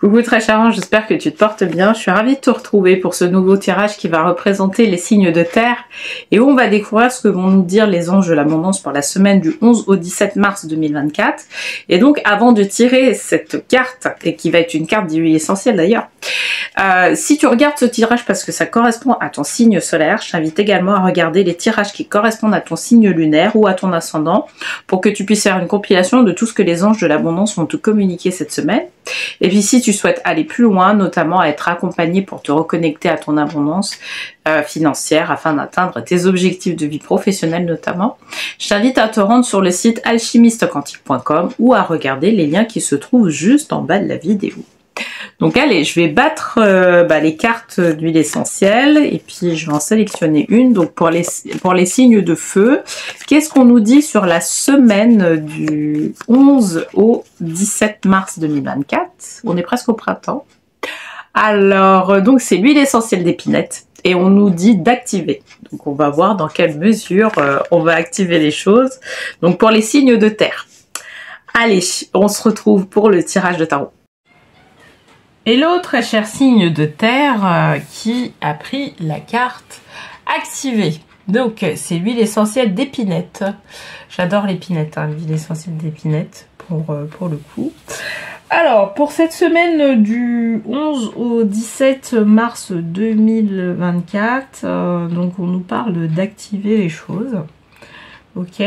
Coucou très cher ange, j'espère que tu te portes bien. Je suis ravie de te retrouver pour ce nouveau tirage qui va représenter les signes de terre et où on va découvrir ce que vont nous dire les anges de l'abondance pour la semaine du 11 au 17 mars 2024. Et donc avant de tirer cette carte, et qui va être une carte d'huile essentielle d'ailleurs, si tu regardes ce tirage parce que ça correspond à ton signe solaire, je t'invite également à regarder les tirages qui correspondent à ton signe lunaire ou à ton ascendant pour que tu puisses faire une compilation de tout ce que les anges de l'abondance vont te communiquer cette semaine. Et puis si tu souhaites aller plus loin, notamment à être accompagné pour te reconnecter à ton abondance financière afin d'atteindre tes objectifs de vie professionnelle notamment, je t'invite à te rendre sur le site alchimistequantique.com ou à regarder les liens qui se trouvent juste en bas de la vidéo. Donc allez, je vais battre les cartes d'huile essentielle et puis je vais en sélectionner une. Donc pour les signes de feu, qu'est-ce qu'on nous dit sur la semaine du 11 au 17 mars 2024? On est presque au printemps. Alors, donc c'est l'huile essentielle d'épinette et on nous dit d'activer. Donc on va voir dans quelle mesure on va activer les choses. Donc pour les signes de terre. Allez, on se retrouve pour le tirage de tarot. Hello très cher signe de terre qui a pris la carte activée. Donc c'est l'huile essentielle d'épinette. J'adore l'épinette, hein, l'huile essentielle d'épinette pour le coup. Alors pour cette semaine du 11 au 17 mars 2024, donc on nous parle d'activer les choses. Ok.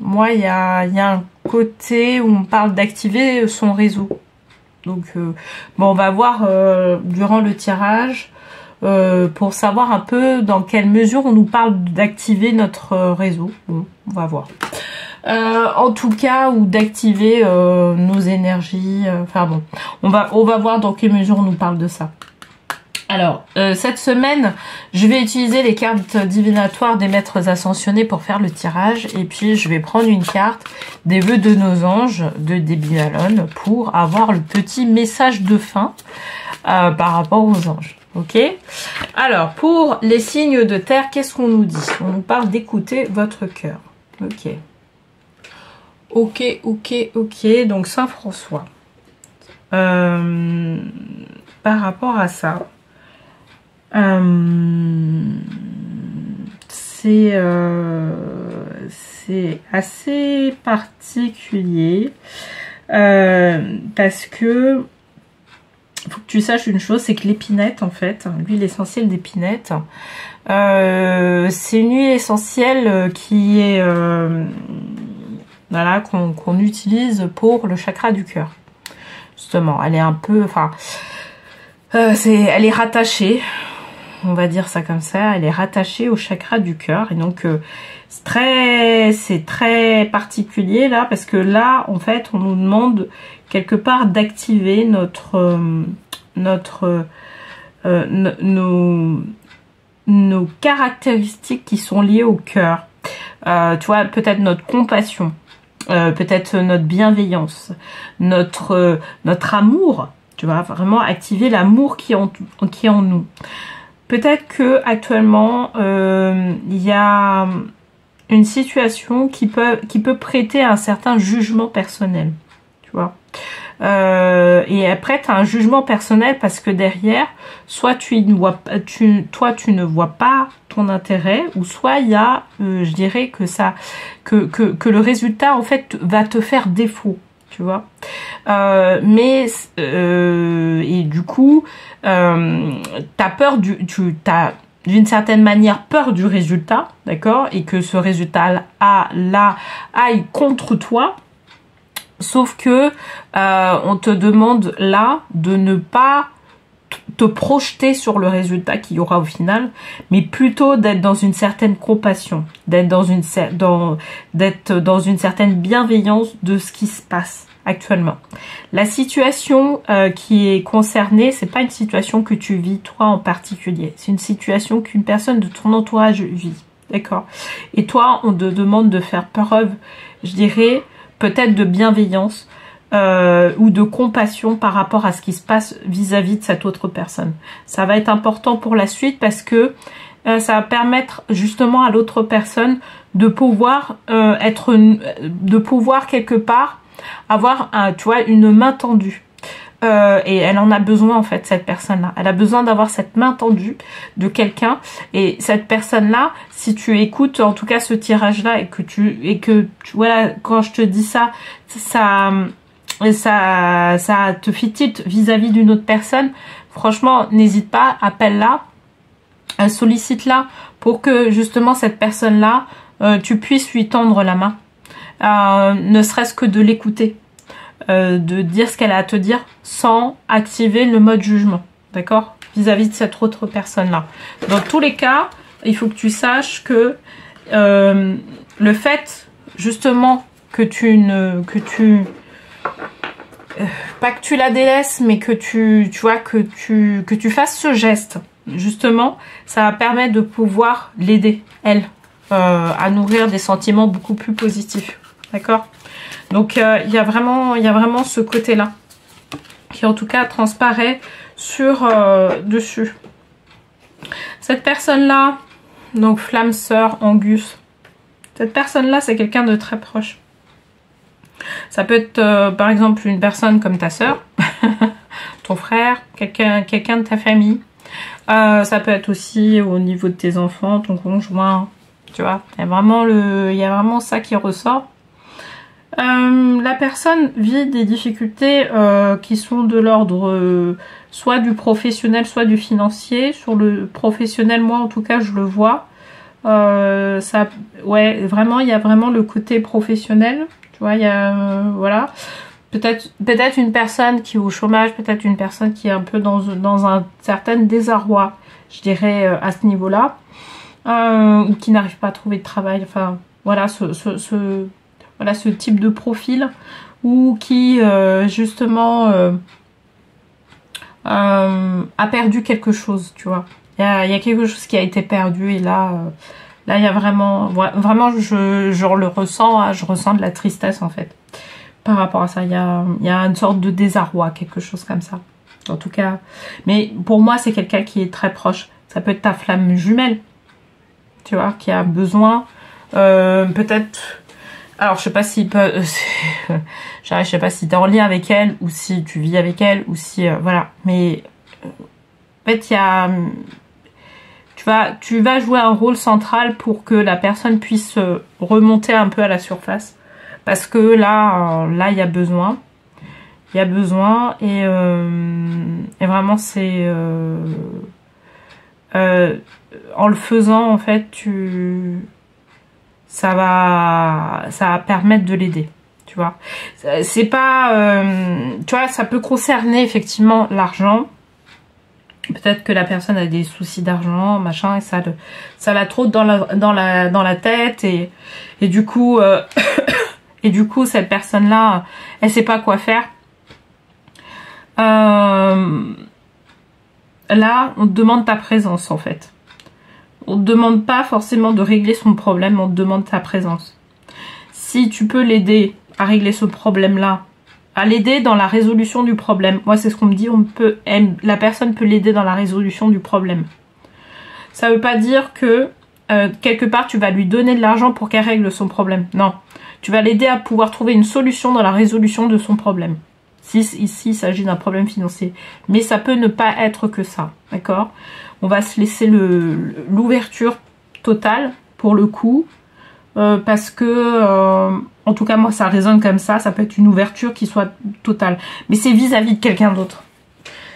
Moi, il y a un côté où on parle d'activer son réseau. Donc, bon, on va voir durant le tirage pour savoir un peu dans quelle mesure on nous parle d'activer notre réseau. Bon, on va voir. En tout cas, ou d'activer nos énergies. Enfin bon, on va voir dans quelle mesure on nous parle de ça. Alors, cette semaine, je vais utiliser les cartes divinatoires des maîtres ascensionnés pour faire le tirage. Et puis, je vais prendre une carte des vœux de nos anges de Debbie Malone pour avoir le petit message de fin par rapport aux anges. Ok? Alors, pour les signes de terre, qu'est-ce qu'on nous dit? On nous parle d'écouter votre cœur. Ok. Ok. Donc, Saint-François. Par rapport à ça... c'est assez particulier parce que faut que tu saches une chose, c'est que l'épinette en fait, l'huile essentielle d'épinette, c'est une huile essentielle qui est voilà, qu'on utilise pour le chakra du cœur. Justement, elle est un peu, enfin, elle est rattachée. On va dire ça comme ça, elle est rattachée au chakra du cœur et donc c'est très particulier là parce que là en fait on nous demande quelque part d'activer nos caractéristiques qui sont liées au cœur. Tu vois, peut-être notre compassion, peut-être notre bienveillance, notre amour. Tu vois, vraiment activer l'amour qui est en nous. Peut-être que actuellement il y a une situation qui peut prêter à un certain jugement personnel, tu vois. Et après tu as un jugement personnel parce que derrière, soit tu ne vois pas ton intérêt, ou soit il y a, je dirais que le résultat en fait va te faire défaut. Tu vois, et du coup, t'as peur t'as d'une certaine manière peur du résultat, d'accord, et que ce résultat là aille contre toi. Sauf que on te demande là de ne pas te projeter sur le résultat qu'il y aura au final, mais plutôt d'être dans une certaine compassion, d'être dans une certaine bienveillance de ce qui se passe actuellement. La situation qui est concernée, c'est pas une situation que tu vis toi en particulier, c'est une situation qu'une personne de ton entourage vit, d'accord? Et toi, on te demande de faire preuve, je dirais, peut-être de bienveillance, ou de compassion par rapport à ce qui se passe vis-à-vis de cette autre personne. Ça va être important pour la suite parce que ça va permettre justement à l'autre personne de pouvoir quelque part avoir tu vois, une main tendue. Et elle en a besoin en fait, cette personne-là. Elle a besoin d'avoir cette main tendue de quelqu'un. Et cette personne-là, si tu écoutes en tout cas ce tirage-là et que voilà, quand je te dis ça te fait tilt vis-à-vis d'une autre personne, franchement, n'hésite pas, appelle-la, sollicite-la pour que justement cette personne-là, tu puisses lui tendre la main. Ne serait-ce que de l'écouter. De dire ce qu'elle a à te dire sans activer le mode jugement, d'accord, vis-à-vis de cette autre personne-là. Dans tous les cas, il faut que tu saches que le fait, justement, pas que tu la délaisses, mais que tu fasses ce geste, justement, ça va permettre de pouvoir l'aider, elle, à nourrir des sentiments beaucoup plus positifs, d'accord. Donc il y a vraiment ce côté-là qui en tout cas transparaît sur dessus. Cette personne-là, donc flamme sœur, Angus, cette personne-là c'est quelqu'un de très proche. Ça peut être par exemple une personne comme ta sœur, ton frère, quelqu'un de ta famille. Ça peut être aussi au niveau de tes enfants, ton conjoint, tu vois. Il y a vraiment ça qui ressort. La personne vit des difficultés qui sont de l'ordre soit du professionnel, soit du financier. Sur le professionnel, moi en tout cas, je le vois. Ouais, vraiment, il y a vraiment le côté professionnel. Tu vois, il y a voilà. Peut-être une personne qui est au chômage, peut-être une personne qui est un peu dans un certain désarroi, je dirais, à ce niveau-là, ou qui n'arrive pas à trouver de travail. Enfin, voilà, voilà ce type de profil, ou qui justement a perdu quelque chose, tu vois. Il y a quelque chose qui a été perdu, et là il y a vraiment je le ressens, hein, je ressens de la tristesse en fait par rapport à ça. Il y a une sorte de désarroi, quelque chose comme ça, en tout cas. Mais pour moi c'est quelqu'un qui est très proche. Ça peut être ta flamme jumelle, tu vois, qui a besoin peut-être. Alors je sais pas si je sais pas si t'es en lien avec elle, ou si tu vis avec elle, ou si voilà. Mais en fait il y a, tu vas jouer un rôle central pour que la personne puisse remonter un peu à la surface, parce que là il y a besoin, et vraiment c'est en le faisant en fait ça va permettre de l'aider, tu vois. C'est pas tu vois, ça peut concerner effectivement l'argent. Peut-être que la personne a des soucis d'argent, machin, et ça la trotte dans la tête, et du coup cette personne là, elle sait pas quoi faire. Là on te demande ta présence en fait. On ne te demande pas forcément de régler son problème, on te demande ta présence. Si tu peux l'aider à régler ce problème-là, à l'aider dans la résolution du problème. Moi, c'est ce qu'on me dit, la personne peut l'aider dans la résolution du problème. Ça ne veut pas dire que, quelque part, tu vas lui donner de l'argent pour qu'elle règle son problème. Non. Tu vas l'aider à pouvoir trouver une solution dans la résolution de son problème. Si ici, il s'agit d'un problème financier. Mais ça peut ne pas être que ça. D'accord ? On va se laisser l'ouverture totale pour le coup, parce que en tout cas moi ça résonne comme ça peut être une ouverture qui soit totale, mais c'est vis-à-vis de quelqu'un d'autre.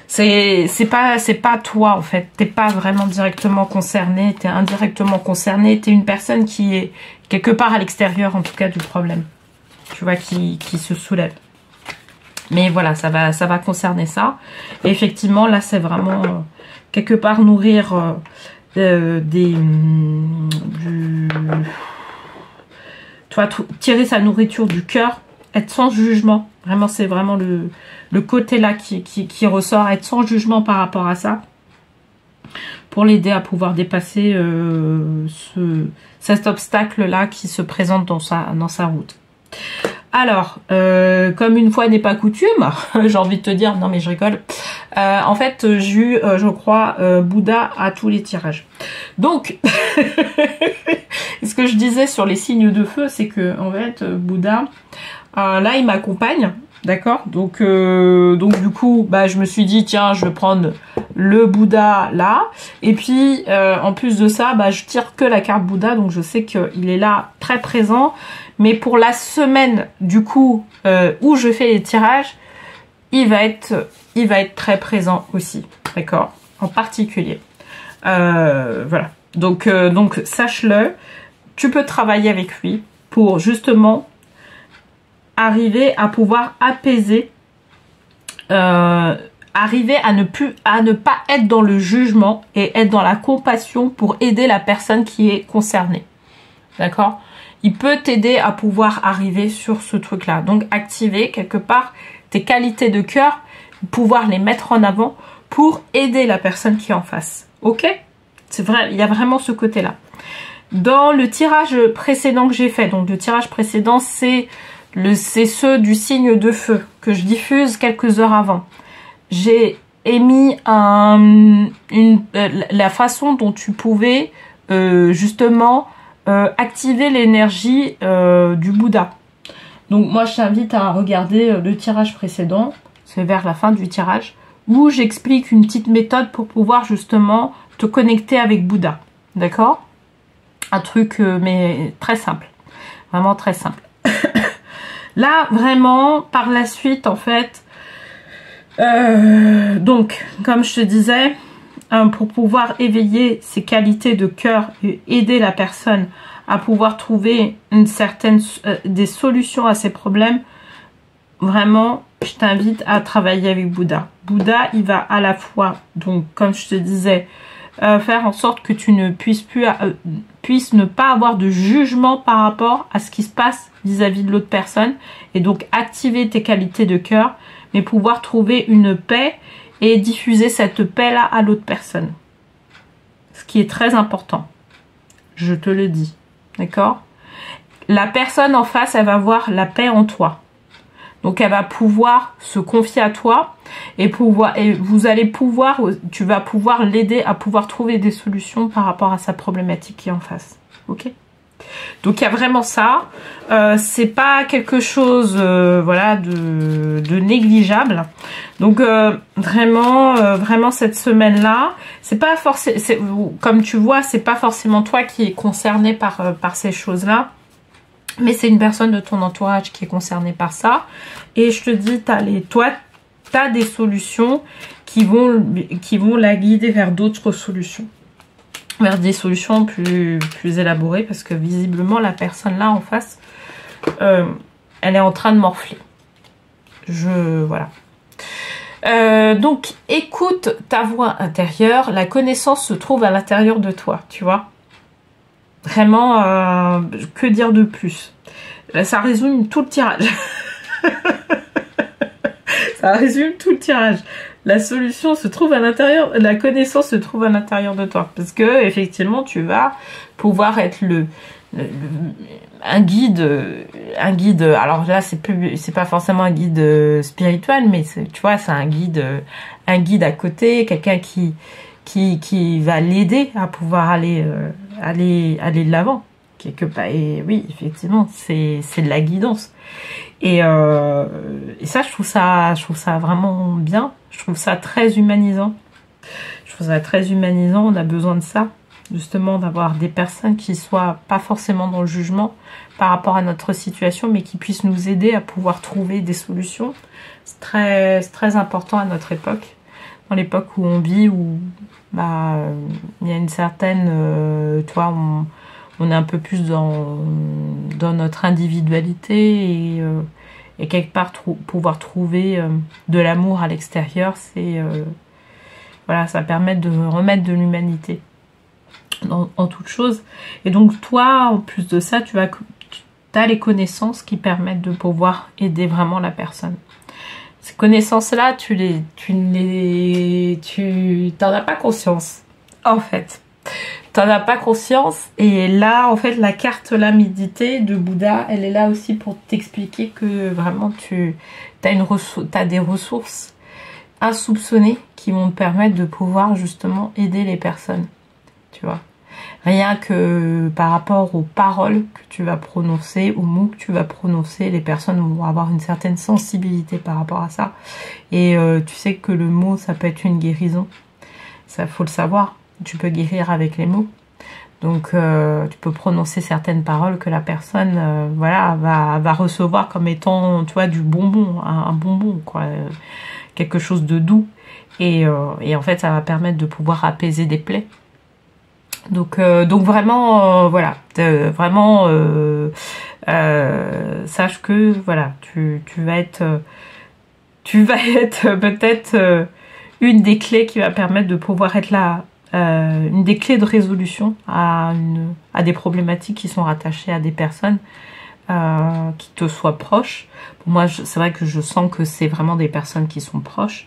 C'est pas toi en fait, t'es pas vraiment directement concerné, t'es indirectement concerné, t'es une personne qui est quelque part à l'extérieur en tout cas du problème, tu vois, qui se soulève. Mais voilà, ça va concerner ça. Et effectivement là c'est vraiment quelque part nourrir tu vois, tirer sa nourriture du cœur, être sans jugement. Vraiment, c'est vraiment le côté là qui ressort, être sans jugement par rapport à ça, pour l'aider à pouvoir dépasser cet obstacle là qui se présente dans sa route. Alors, comme une fois n'est pas coutume, j'ai envie de te dire, non mais je rigole, en fait j'ai eu, je crois, Bouddha à tous les tirages. Donc, ce que je disais sur les signes de feu, c'est que en fait Bouddha, là, il m'accompagne. D'accord, donc du coup, bah, je me suis dit, tiens, je vais prendre le Bouddha là. Et puis, en plus de ça, bah, je tire que la carte Bouddha, donc je sais qu'il est là, très présent. Mais pour la semaine, du coup, où je fais les tirages, il va être très présent aussi. D'accord, en particulier. Voilà, donc sache-le, tu peux travailler avec lui pour justement arriver à pouvoir apaiser, arriver à ne pas être dans le jugement et être dans la compassion pour aider la personne qui est concernée. D'accord? Il peut t'aider à pouvoir arriver sur ce truc-là. Donc, activer quelque part tes qualités de cœur, pouvoir les mettre en avant pour aider la personne qui est en face. Ok? C'est vrai, il y a vraiment ce côté-là. Dans le tirage précédent que j'ai fait, donc le tirage précédent, c'est ceux du signe de feu que je diffuse quelques heures avant. J'ai émis la façon dont tu pouvais justement activer l'énergie du Bouddha. Donc moi je t'invite à regarder le tirage précédent, c'est vers la fin du tirage, où j'explique une petite méthode pour pouvoir justement te connecter avec Bouddha. D'accord? Un truc mais très simple, vraiment très simple. Là, vraiment, par la suite, en fait, donc, comme je te disais, pour pouvoir éveiller ses qualités de cœur et aider la personne à pouvoir trouver des solutions à ses problèmes, vraiment, je t'invite à travailler avec Bouddha. Bouddha, il va à la fois, donc, comme je te disais, faire en sorte que tu ne puisses ne pas avoir de jugement par rapport à ce qui se passe vis-à-vis de l'autre personne, et donc activer tes qualités de cœur, mais pouvoir trouver une paix et diffuser cette paix-là à l'autre personne. Ce qui est très important, je te le dis, d'accord? La personne en face, elle va voir la paix en toi. Donc elle va pouvoir se confier à toi et tu vas pouvoir l'aider à pouvoir trouver des solutions par rapport à sa problématique qui est en face. Ok? Donc il y a vraiment ça. C'est pas quelque chose voilà de négligeable. Donc vraiment cette semaine-là, c'est pas forcément, comme tu vois, c'est pas forcément toi qui est concerné par ces choses-là. Mais c'est une personne de ton entourage qui est concernée par ça. Et je te dis, toi, tu as des solutions qui vont la guider vers d'autres solutions. Vers des solutions plus élaborées. Parce que visiblement, la personne là en face, elle est en train de morfler. Voilà. Donc, écoute ta voix intérieure. La connaissance se trouve à l'intérieur de toi, tu vois. Vraiment, que dire de plus? Ça résume tout le tirage. Ça résume tout le tirage. La solution se trouve à l'intérieur, la connaissance se trouve à l'intérieur de toi. Parce que, effectivement, tu vas pouvoir être un guide. Alors là, c'est pas forcément un guide spirituel, mais tu vois, c'est un guide à côté, quelqu'un qui va l'aider à pouvoir aller de l'avant quelque part. Et oui, effectivement, c'est de la guidance. Et ça, je trouve ça vraiment bien. Je trouve ça très humanisant. On a besoin de ça, justement, d'avoir des personnes qui soient pas forcément dans le jugement par rapport à notre situation, mais qui puissent nous aider à pouvoir trouver des solutions. C'est très important à notre époque. Dans l'époque où on vit, où il y a une certaine, tu vois, on est un peu plus dans notre individualité et quelque part pouvoir trouver de l'amour à l'extérieur, c'est voilà, ça permet de remettre de l'humanité en toute chose. Et donc toi, en plus de ça, tu as les connaissances qui permettent de pouvoir aider vraiment la personne. Ces connaissances-là, tu t'en as pas conscience, en fait. T'en as pas conscience. Et là, en fait, la carte, la médité de Bouddha, elle est là aussi pour t'expliquer que vraiment, t'as des ressources insoupçonnées qui vont te permettre de pouvoir justement aider les personnes. Tu vois. Rien que par rapport aux paroles que tu vas prononcer, aux mots que tu vas prononcer, les personnes vont avoir une certaine sensibilité par rapport à ça. Et tu sais que le mot, ça peut être une guérison. Ça, faut le savoir. Tu peux guérir avec les mots. Donc, tu peux prononcer certaines paroles que la personne, voilà, va recevoir comme étant, tu vois, du bonbon, un bonbon, quoi, quelque chose de doux. Et en fait, ça va permettre de pouvoir apaiser des plaies. Donc vraiment, voilà, vraiment, sache que, voilà, tu vas être peut-être une des clés qui va permettre de pouvoir être là. Une des clés de résolution à des problématiques qui sont rattachées à des personnes qui te soient proches. Pour moi, c'est vrai que je sens que c'est vraiment des personnes qui sont proches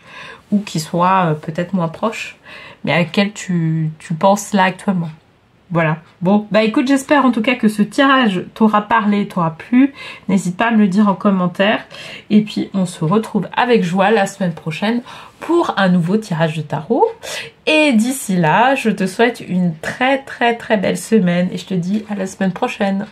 ou qui soient peut-être moins proches, mais à lesquelles tu penses là actuellement. Voilà. Bon, bah écoute, j'espère en tout cas que ce tirage t'aura parlé, t'aura plu. N'hésite pas à me le dire en commentaire. Et puis, on se retrouve avec joie la semaine prochaine pour un nouveau tirage de tarot. Et d'ici là, je te souhaite une très très très belle semaine et je te dis à la semaine prochaine.